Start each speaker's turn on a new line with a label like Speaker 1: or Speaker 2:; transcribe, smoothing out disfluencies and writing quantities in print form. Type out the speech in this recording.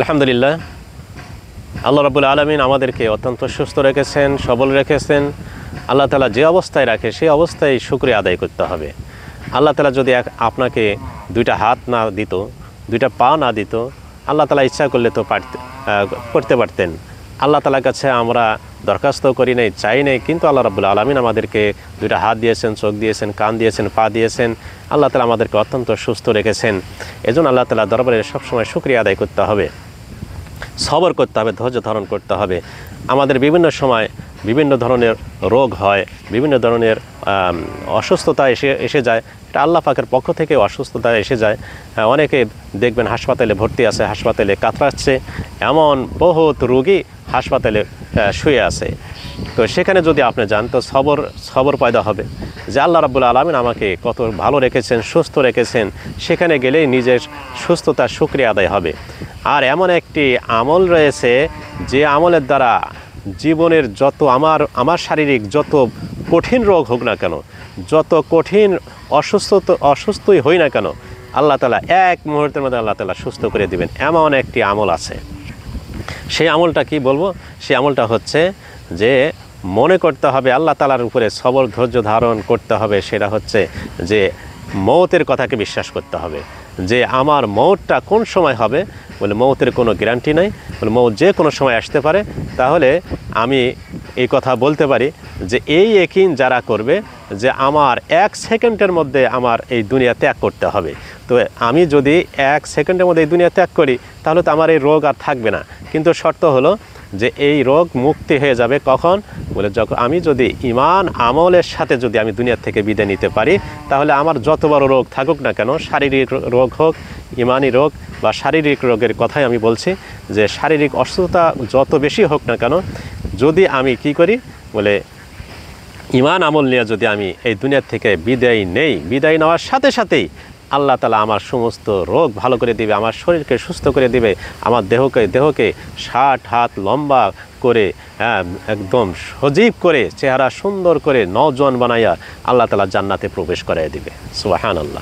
Speaker 1: আলহামদুলিল্লাহ, আল্লাহ রাব্বুল আলামিন আমাদেরকে অত্যন্ত সুস্থ রেখেছেন, সবল রেখেছেন। আল্লাহ তাআলা যে অবস্থায় রাখে সেই অবস্থায় শুকরিয়া আদায় করতে হবে। আল্লাহ তাআলা যদি আপনাকে দুইটা হাত না দিত, দুইটা পা না দিত, আল্লাহ তাআলা ইচ্ছা করলে তো করতে পারতেন। আল্লাহ তাআলার কাছে আমরা দরখাস্ত করি নাই, চাই নাই, কিন্তু আল্লাহ রাব্বুল আলামিন আমাদেরকে দুইটা হাত দিয়েছেন, চোখ দিয়েছেন, কান দিয়েছেন, পা দিয়েছেন। আল্লাহ তাআলা আমাদেরকে অত্যন্ত সুস্থ রেখেছেন। এজন্য আল্লাহ তাআলা দরবারে সবসময় শুকরিয়া আদায় করতে হবে, সবর করতে হবে, ধৈর্য ধারণ করতে হবে। আমাদের বিভিন্ন সময় বিভিন্ন ধরনের রোগ হয়, বিভিন্ন ধরনের অসুস্থতা এসে যায়। এটা আল্লাহ পাকের পক্ষ থেকে অসুস্থতা এসে যায়। অনেকে দেখবেন হাসপাতালে ভর্তি আছে, হাসপাতালে কাতরাচ্ছে, এমন বহুত রোগী হাসপাতালে শুয়ে আছে। তো সেখানে যদি আপনি যান তো সবর পয়দা হবে যে আল্লাহ রাব্বুল আলামিন আমাকে কত ভালো রেখেছেন, সুস্থ রেখেছেন। সেখানে গেলেই নিজের সুস্থতার শুকরিয়া আদায় হবে। আর এমন একটি আমল রয়েছে যে আমলের দ্বারা জীবনের যত আমার শারীরিক যত কঠিন রোগ হোক না কেন, যত কঠিন অসুস্থই হই না কেন, আল্লাহ তাআলা এক মুহূর্তের মধ্যে আল্লাহ তাআলা সুস্থ করে দিবেন। এমন একটি আমল আছে। সেই আমলটা কি বলবো? সেই আমলটা হচ্ছে যে মনে করতে হবে, আল্লাহ তাআলার উপরে সবর ধৈর্য ধারণ করতে হবে। সেটা হচ্ছে যে মৌতের কথাকে বিশ্বাস করতে হবে যে আমার মৌতটা কোন সময় হবে। বলে মৌতের কোনো গ্যারান্টি নাই, বলে মৌত যে কোনো সময় আসতে পারে। তাহলে আমি এই কথা বলতে পারি যে এই ইয়াকিন যারা করবে যে আমার 1 সেকেন্ডের মধ্যে আমার এই দুনিয়া ত্যাগ করতে হবে, তো আমি যদি 1 সেকেন্ডের মধ্যে এই দুনিয়া ত্যাগ করি তাহলে তো আমার এই রোগ আর থাকবে না। কিন্তু শর্ত হলো যে এই রোগ মুক্তি হয়ে যাবে কখন? বলে যখন আমি যদি ঈমান আমলের সাথে যদি আমি দুনিয়া থেকে বিদায় নিতে পারি, তাহলে আমার যত বড় রোগ থাকুক না কেন, শারীরিক রোগ হোক, ঈমানি রোগ বা শারীরিক রোগের কথাই আমি বলছি, যে শারীরিক অসুস্থতা যত বেশি হোক না কেন, যদি আমি কি করি বলে ঈমান আমল নিয়ে যদি আমি এই দুনিয়া থেকে বিদায় নেই, বিদায় নেওয়ার সাথে সাথেই আল্লাহ তাআলা আমার সমস্ত রোগ ভালো করে দিবে, আমার শরীরকে সুস্থ করে দিবে, আমার দেহকে 60 হাত লম্বা করে একদম সজীব করে, চেহারা সুন্দর করে নওজোয়ান বানাইয়া আল্লাহ তাআলা জান্নাতে প্রবেশ করাইয়া দিবে। সুবহানাল্লাহ।